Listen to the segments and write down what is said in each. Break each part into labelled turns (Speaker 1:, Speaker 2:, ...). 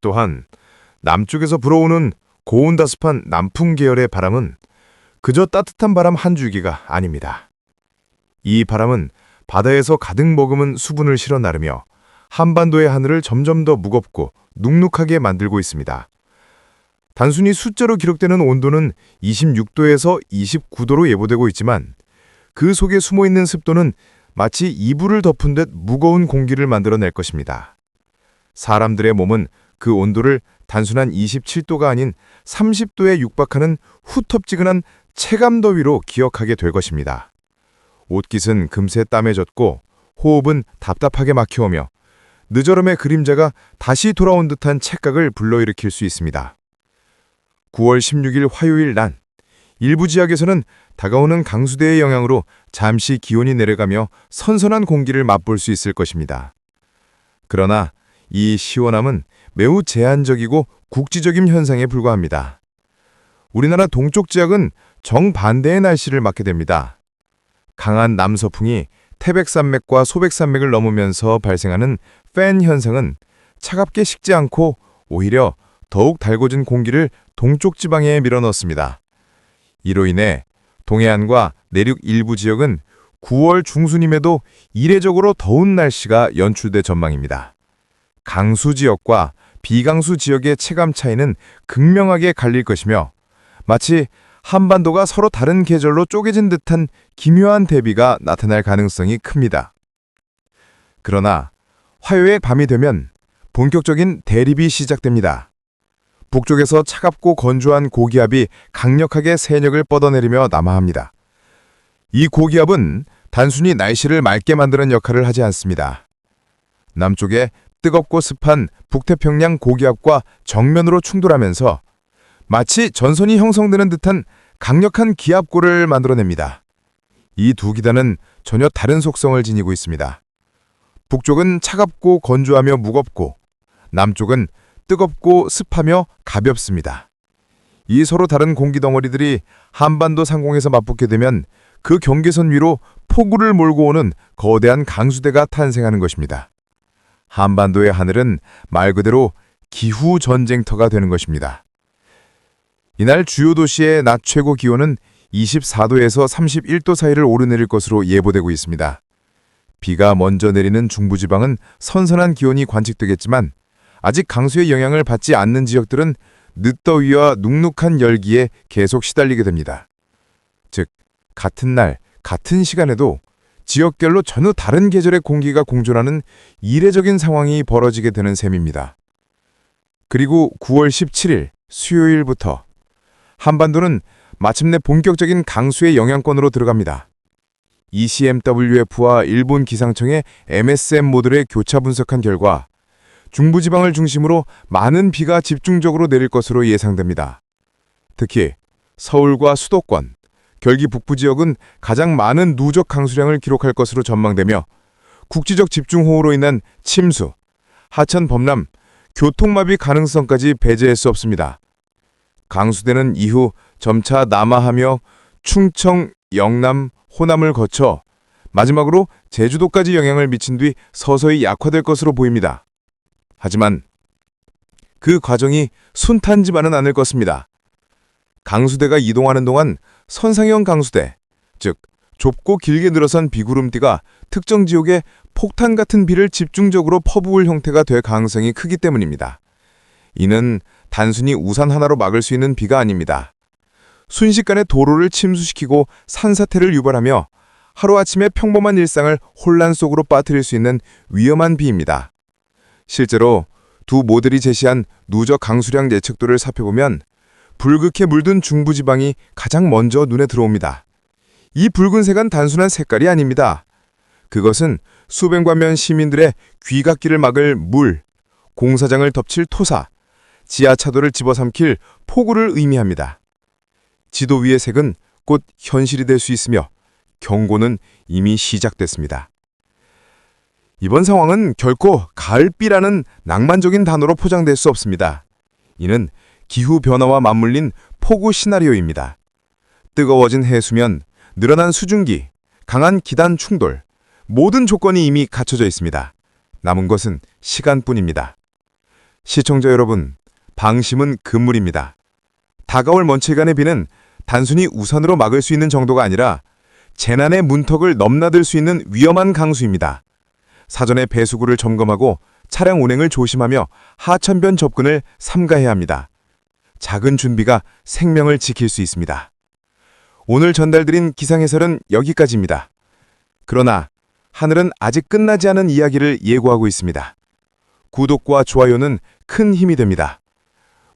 Speaker 1: 또한 남쪽에서 불어오는 고온다습한 남풍 계열의 바람은 그저 따뜻한 바람 한 줄기가 아닙니다. 이 바람은 바다에서 가득 머금은 수분을 실어 나르며 한반도의 하늘을 점점 더 무겁고 눅눅하게 만들고 있습니다. 단순히 숫자로 기록되는 온도는 26도에서 29도로 예보되고 있지만 그 속에 숨어있는 습도는 마치 이불을 덮은 듯 무거운 공기를 만들어낼 것입니다. 사람들의 몸은 그 온도를 단순한 27도가 아닌 30도에 육박하는 후텁지근한 체감더위로 기억하게 될 것입니다. 옷깃은 금세 땀에 젖고 호흡은 답답하게 막혀오며 늦어름의 그림자가 다시 돌아온 듯한 착각을 불러일으킬 수 있습니다. 9월 16일 화요일 난 일부 지역에서는 다가오는 강수대의 영향으로 잠시 기온이 내려가며 선선한 공기를 맛볼 수 있을 것입니다. 그러나 이 시원함은 매우 제한적이고 국지적인 현상에 불과합니다. 우리나라 동쪽 지역은 정반대의 날씨를 맞게 됩니다. 강한 남서풍이 태백산맥과 소백산맥을 넘으면서 발생하는 팬 현상은 차갑게 식지 않고 오히려 더욱 달궈진 공기를 동쪽 지방에 밀어넣습니다. 이로 인해 동해안과 내륙 일부 지역은 9월 중순임에도 이례적으로 더운 날씨가 연출될 전망입니다. 강수 지역과 비강수 지역의 체감 차이는 극명하게 갈릴 것이며 마치 한반도가 서로 다른 계절로 쪼개진 듯한 기묘한 대비가 나타날 가능성이 큽니다. 그러나 화요일 밤이 되면 본격적인 대립이 시작됩니다. 북쪽에서 차갑고 건조한 고기압이 강력하게 세력을 뻗어내리며 남하합니다. 이 고기압은 단순히 날씨를 맑게 만드는 역할을 하지 않습니다. 남쪽에 뜨겁고 습한 북태평양 고기압과 정면으로 충돌하면서 마치 전선이 형성되는 듯한 강력한 기압골을 만들어냅니다. 이 두 기단은 전혀 다른 속성을 지니고 있습니다. 북쪽은 차갑고 건조하며 무겁고 남쪽은 뜨겁고 습하며 가볍습니다. 이 서로 다른 공기 덩어리들이 한반도 상공에서 맞붙게 되면 그 경계선 위로 폭우를 몰고 오는 거대한 강수대가 탄생하는 것입니다. 한반도의 하늘은 말 그대로 기후 전쟁터가 되는 것입니다. 이날 주요 도시의 낮 최고 기온은 24도에서 31도 사이를 오르내릴 것으로 예보되고 있습니다. 비가 먼저 내리는 중부지방은 선선한 기온이 관측되겠지만 아직 강수의 영향을 받지 않는 지역들은 늦더위와 눅눅한 열기에 계속 시달리게 됩니다. 즉, 같은 날, 같은 시간에도 지역별로 전혀 다른 계절의 공기가 공존하는 이례적인 상황이 벌어지게 되는 셈입니다. 그리고 9월 17일 수요일부터 한반도는 마침내 본격적인 강수의 영향권으로 들어갑니다. ECMWF와 일본 기상청의 MSM 모델을 교차 분석한 결과 중부지방을 중심으로 많은 비가 집중적으로 내릴 것으로 예상됩니다. 특히 서울과 수도권, 결기 북부 지역은 가장 많은 누적 강수량을 기록할 것으로 전망되며 국지적 집중호우로 인한 침수, 하천 범람, 교통마비 가능성까지 배제할 수 없습니다. 강수대는 이후 점차 남하하며 충청, 영남, 호남을 거쳐 마지막으로 제주도까지 영향을 미친 뒤 서서히 약화될 것으로 보입니다. 하지만 그 과정이 순탄지만은 않을 것입니다. 강수대가 이동하는 동안 선상형 강수대, 즉 좁고 길게 늘어선 비구름띠가 특정 지역에 폭탄 같은 비를 집중적으로 퍼부을 형태가 될 가능성이 크기 때문입니다. 이는 단순히 우산 하나로 막을 수 있는 비가 아닙니다. 순식간에 도로를 침수시키고 산사태를 유발하며 하루아침에 평범한 일상을 혼란 속으로 빠뜨릴 수 있는 위험한 비입니다. 실제로 두 모델이 제시한 누적 강수량 예측도를 살펴보면 붉게 물든 중부지방이 가장 먼저 눈에 들어옵니다. 이 붉은색은 단순한 색깔이 아닙니다. 그것은 수백만 명 시민들의 귀갓길을 막을 물, 공사장을 덮칠 토사, 지하차도를 집어삼킬 폭우를 의미합니다. 지도 위의 색은 곧 현실이 될 수 있으며 경고는 이미 시작됐습니다. 이번 상황은 결코 가을비라는 낭만적인 단어로 포장될 수 없습니다. 이는 기후변화와 맞물린 폭우 시나리오입니다. 뜨거워진 해수면, 늘어난 수증기, 강한 기단 충돌, 모든 조건이 이미 갖춰져 있습니다. 남은 것은 시간뿐입니다. 시청자 여러분, 방심은 금물입니다. 다가올 먼칠간의 비는 단순히 우산으로 막을 수 있는 정도가 아니라 재난의 문턱을 넘나들 수 있는 위험한 강수입니다. 사전에 배수구를 점검하고 차량 운행을 조심하며 하천변 접근을 삼가해야 합니다. 작은 준비가 생명을 지킬 수 있습니다. 오늘 전달드린 기상해설은 여기까지입니다. 그러나 하늘은 아직 끝나지 않은 이야기를 예고하고 있습니다. 구독과 좋아요는 큰 힘이 됩니다.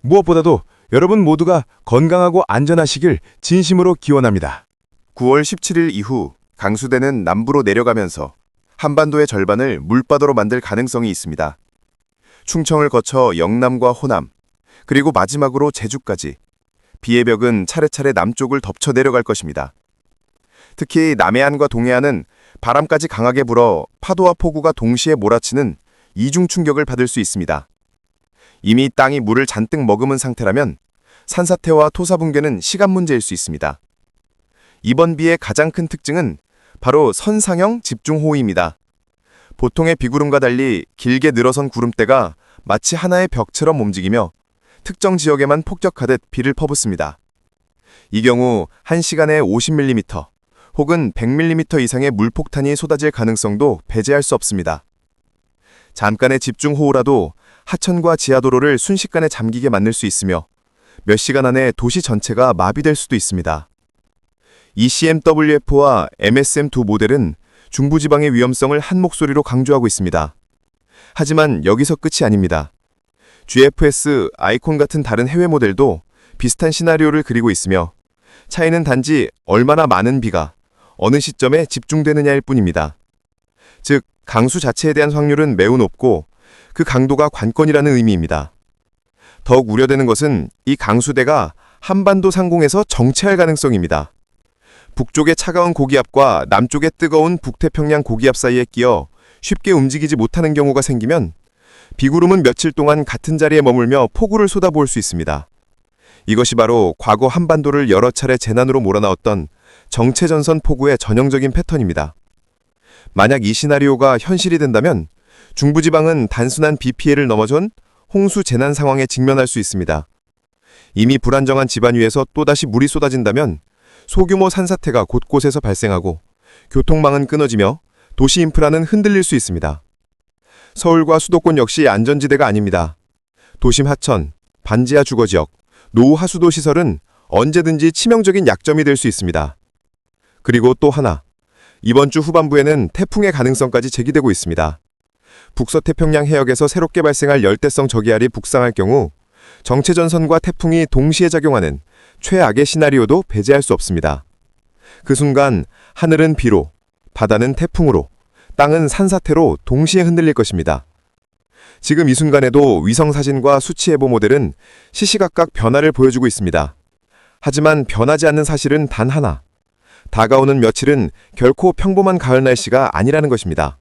Speaker 1: 무엇보다도 여러분 모두가 건강하고 안전하시길 진심으로 기원합니다.
Speaker 2: 9월 17일 이후 강수대는 남부로 내려가면서 한반도의 절반을 물바다로 만들 가능성이 있습니다. 충청을 거쳐 영남과 호남, 그리고 마지막으로 제주까지 비의 벽은 차례차례 남쪽을 덮쳐 내려갈 것입니다. 특히 남해안과 동해안은 바람까지 강하게 불어 파도와 폭우가 동시에 몰아치는 이중 충격을 받을 수 있습니다. 이미 땅이 물을 잔뜩 머금은 상태라면 산사태와 토사 붕괴는 시간 문제일 수 있습니다. 이번 비의 가장 큰 특징은 바로 선상형 집중호우입니다. 보통의 비구름과 달리 길게 늘어선 구름대가 마치 하나의 벽처럼 움직이며 특정 지역에만 폭격하듯 비를 퍼붓습니다. 이 경우 1시간에 50mm 혹은 100mm 이상의 물폭탄이 쏟아질 가능성도 배제할 수 없습니다. 잠깐의 집중호우라도 하천과 지하도로를 순식간에 잠기게 만들 수 있으며 몇 시간 안에 도시 전체가 마비될 수도 있습니다. ECMWF와 MSM 두 모델은 중부지방의 위험성을 한 목소리로 강조하고 있습니다. 하지만 여기서 끝이 아닙니다. GFS, 아이콘 같은 다른 해외 모델도 비슷한 시나리오를 그리고 있으며 차이는 단지 얼마나 많은 비가 어느 시점에 집중되느냐일 뿐입니다. 즉, 강수 자체에 대한 확률은 매우 높고 그 강도가 관건이라는 의미입니다. 더욱 우려되는 것은 이 강수대가 한반도 상공에서 정체할 가능성입니다. 북쪽의 차가운 고기압과 남쪽의 뜨거운 북태평양 고기압 사이에 끼어 쉽게 움직이지 못하는 경우가 생기면 비구름은 며칠 동안 같은 자리에 머물며 폭우를 쏟아부을 수 있습니다. 이것이 바로 과거 한반도를 여러 차례 재난으로 몰아넣었던 정체전선 폭우의 전형적인 패턴입니다. 만약 이 시나리오가 현실이 된다면 중부지방은 단순한 비 피해를 넘어선 홍수 재난 상황에 직면할 수 있습니다. 이미 불안정한 지반 위에서 또다시 물이 쏟아진다면 소규모 산사태가 곳곳에서 발생하고 교통망은 끊어지며 도시 인프라는 흔들릴 수 있습니다. 서울과 수도권 역시 안전지대가 아닙니다. 도심 하천, 반지하 주거지역, 노후 하수도 시설은 언제든지 치명적인 약점이 될 수 있습니다. 그리고 또 하나, 이번 주 후반부에는 태풍의 가능성까지 제기되고 있습니다. 북서태평양 해역에서 새롭게 발생할 열대성 저기압이 북상할 경우 정체전선과 태풍이 동시에 작용하는 최악의 시나리오도 배제할 수 없습니다. 그 순간 하늘은 비로, 바다는 태풍으로, 땅은 산사태로 동시에 흔들릴 것입니다. 지금 이 순간에도 위성사진과 수치예보 모델은 시시각각 변화를 보여주고 있습니다. 하지만 변하지 않는 사실은 단 하나, 다가오는 며칠은 결코 평범한 가을 날씨가 아니라는 것입니다.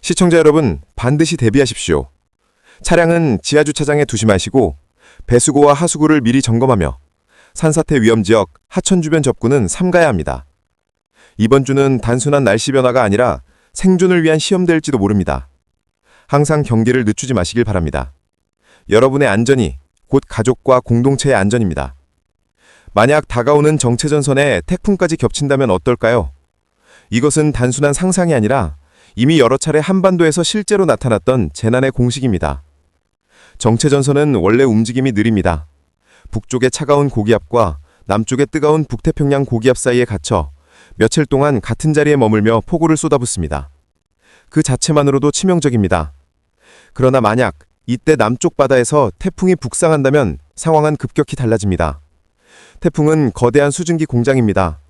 Speaker 2: 시청자 여러분, 반드시 대비하십시오. 차량은 지하주차장에 두지 마시고 배수구와 하수구를 미리 점검하며 산사태 위험지역, 하천 주변 접근은 삼가야 합니다. 이번 주는 단순한 날씨 변화가 아니라 생존을 위한 시험대일지도 모릅니다. 항상 경계를 늦추지 마시길 바랍니다. 여러분의 안전이 곧 가족과 공동체의 안전입니다. 만약 다가오는 정체전선에 태풍까지 겹친다면 어떨까요? 이것은 단순한 상상이 아니라 이미 여러 차례 한반도에서 실제로 나타났던 재난의 공식입니다. 정체전선은 원래 움직임이 느립니다. 북쪽의 차가운 고기압과 남쪽의 뜨거운 북태평양 고기압 사이에 갇혀 며칠 동안 같은 자리에 머물며 폭우를 쏟아붓습니다. 그 자체만으로도 치명적입니다. 그러나 만약 이때 남쪽 바다에서 태풍이 북상한다면 상황은 급격히 달라집니다. 태풍은 거대한 수증기 공장입니다.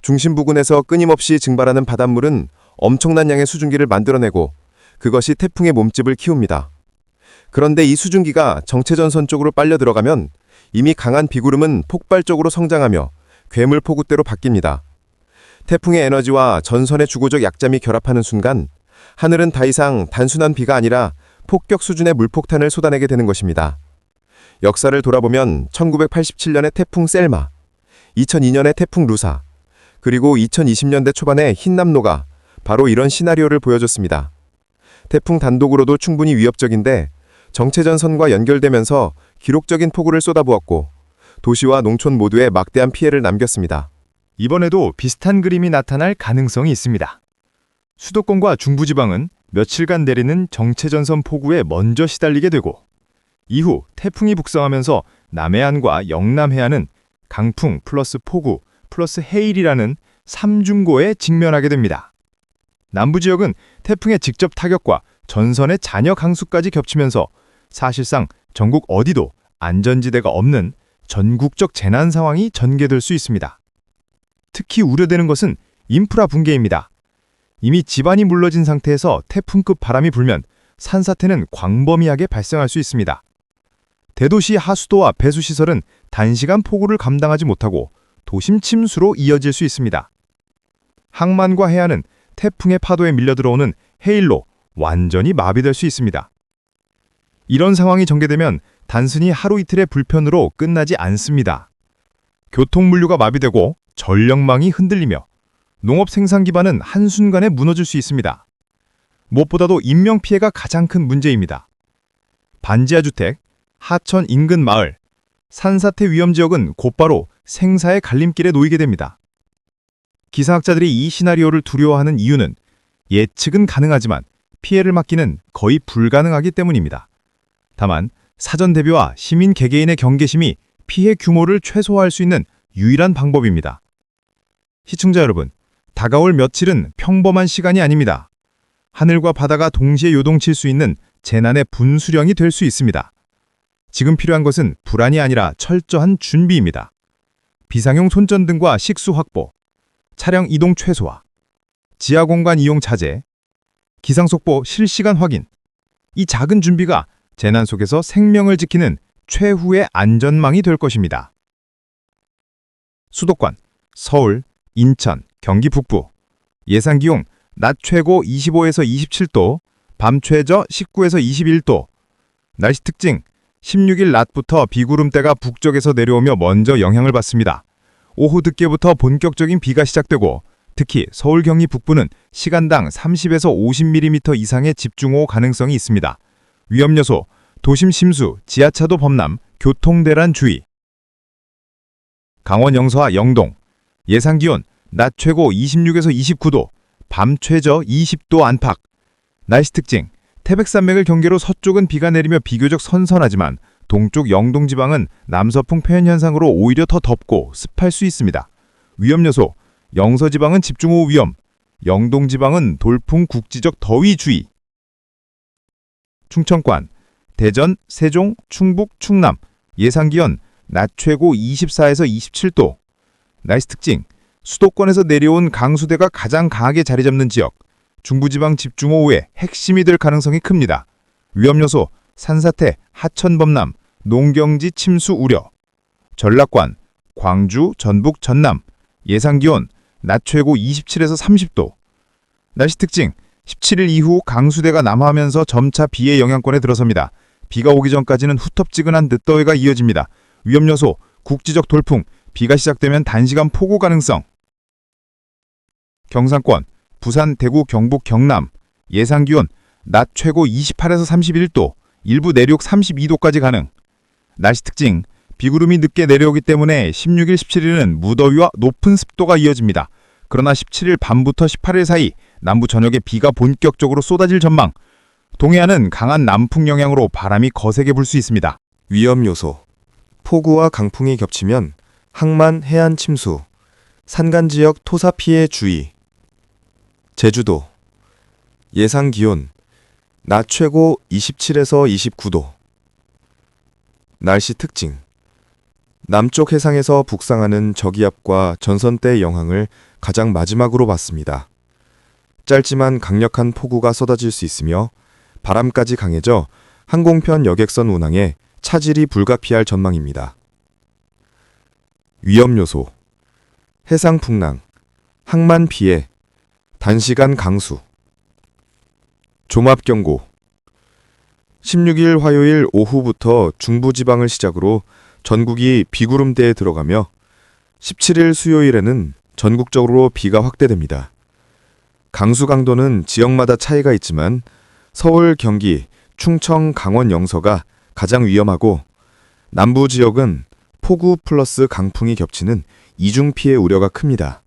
Speaker 2: 중심 부근에서 끊임없이 증발하는 바닷물은 엄청난 양의 수증기를 만들어내고 그것이 태풍의 몸집을 키웁니다. 그런데 이 수증기가 정체전선 쪽으로 빨려 들어가면 이미 강한 비구름은 폭발적으로 성장하며 괴물 폭우대로 바뀝니다. 태풍의 에너지와 전선의 주고적 약점이 결합하는 순간 하늘은 더 이상 단순한 비가 아니라 폭격 수준의 물폭탄을 쏟아내게 되는 것입니다. 역사를 돌아보면 1987년의 태풍 셀마, 2002년의 태풍 루사, 그리고 2020년대 초반의 흰남노가 바로 이런 시나리오를 보여줬습니다. 태풍 단독으로도 충분히 위협적인데 정체전선과 연결되면서 기록적인 폭우를 쏟아부었고 도시와 농촌 모두에 막대한 피해를 남겼습니다.
Speaker 3: 이번에도 비슷한 그림이 나타날 가능성이 있습니다. 수도권과 중부지방은 며칠간 내리는 정체전선 폭우에 먼저 시달리게 되고 이후 태풍이 북상하면서 남해안과 영남 해안은 강풍 플러스 폭우 플러스 해일이라는 삼중고에 직면하게 됩니다. 남부 지역은 태풍의 직접 타격과 전선의 잔여 강수까지 겹치면서 사실상 전국 어디도 안전지대가 없는 전국적 재난 상황이 전개될 수 있습니다. 특히 우려되는 것은 인프라 붕괴입니다. 이미 지반이 물러진 상태에서 태풍급 바람이 불면 산사태는 광범위하게 발생할 수 있습니다. 대도시 하수도와 배수시설은 단시간 폭우를 감당하지 못하고 도심 침수로 이어질 수 있습니다. 항만과 해안은 태풍의 파도에 밀려 들어오는 해일로 완전히 마비될 수 있습니다. 이런 상황이 전개되면 단순히 하루 이틀의 불편으로 끝나지 않습니다. 교통물류가 마비되고 전력망이 흔들리며 농업 생산 기반은 한순간에 무너질 수 있습니다. 무엇보다도 인명피해가 가장 큰 문제입니다. 반지하 주택, 하천 인근 마을, 산사태 위험 지역은 곧바로 생사의 갈림길에 놓이게 됩니다. 기상학자들이 이 시나리오를 두려워하는 이유는 예측은 가능하지만 피해를 막기는 거의 불가능하기 때문입니다. 다만 사전 대비와 시민 개개인의 경계심이 피해 규모를 최소화할 수 있는 유일한 방법입니다. 시청자 여러분, 다가올 며칠은 평범한 시간이 아닙니다. 하늘과 바다가 동시에 요동칠 수 있는 재난의 분수령이 될 수 있습니다. 지금 필요한 것은 불안이 아니라 철저한 준비입니다. 비상용 손전등과 식수 확보, 차량 이동 최소화, 지하 공간 이용 자제, 기상 속보 실시간 확인. 이 작은 준비가 재난 속에서 생명을 지키는 최후의 안전망이 될 것입니다. 수도권, 서울, 인천, 경기 북부. 예상 기온 낮 최고 25에서 27도, 밤 최저 19에서 21도. 날씨 특징 16일 낮부터 비구름대가 북쪽에서 내려오며 먼저 영향을 받습니다. 오후 늦게부터 본격적인 비가 시작되고 특히 서울 경기 북부는 시간당 30에서 50mm 이상의 집중호우 가능성이 있습니다. 위험 요소, 도심 심수, 지하차도 범람, 교통대란 주의. 강원 영서와 영동. 예상 기온 낮 최고 26에서 29도, 밤 최저 20도 안팎. 날씨 특징 태백산맥을 경계로 서쪽은 비가 내리며 비교적 선선하지만 동쪽 영동 지방은 남서풍 표현 현상으로 오히려 더 덥고 습할 수 있습니다. 위험 요소 영서 지방은 집중호우 위험, 영동 지방은 돌풍 국지적 더위 주의. 충청권 대전, 세종, 충북, 충남. 예상 기온 낮 최고 24에서 27도. 날씨 특징 수도권에서 내려온 강수대가 가장 강하게 자리 잡는 지역, 중부지방 집중호우의 핵심이 될 가능성이 큽니다. 위험 요소 산사태, 하천 범람, 농경지 침수 우려. 전락관, 광주, 전북, 전남. 예상 기온 낮 최고 27에서 30도. 날씨 특징 17일 이후 강수대가 남하하면서 점차 비의 영향권에 들어섭니다. 비가 오기 전까지는 후텁지근한 늦더위가 이어집니다. 위험 요소 국지적 돌풍, 비가 시작되면 단시간 폭우 가능성. 경상권, 부산, 대구, 경북, 경남. 예상 기온 낮 최고 28에서 31도, 일부 내륙 32도까지 가능. 날씨 특징 비구름이 늦게 내려오기 때문에 16일, 17일은 무더위와 높은 습도가 이어집니다. 그러나 17일 밤부터 18일 사이 남부 전역에 비가 본격적으로 쏟아질 전망. 동해안은 강한 남풍 영향으로 바람이 거세게 불 수 있습니다.
Speaker 2: 위험 요소 폭우와 강풍이 겹치면 항만 해안 침수, 산간 지역 토사 피해 주의. 제주도 예상 기온 낮 최고 27에서 29도. 날씨 특징 남쪽 해상에서 북상하는 저기압과 전선대의 영향을 가장 마지막으로 받습니다. 짧지만 강력한 폭우가 쏟아질 수 있으며 바람까지 강해져 항공편 여객선 운항에 차질이 불가피할 전망입니다. 위험 요소 해상 풍랑, 항만 피해, 단시간 강수. 종합경고 16일 화요일 오후부터 중부지방을 시작으로 전국이 비구름대에 들어가며 17일 수요일에는 전국적으로 비가 확대됩니다. 강수 강도는 지역마다 차이가 있지만 서울, 경기, 충청, 강원 영서가 가장 위험하고 남부 지역은 폭우 플러스 강풍이 겹치는 이중 피해 우려가 큽니다.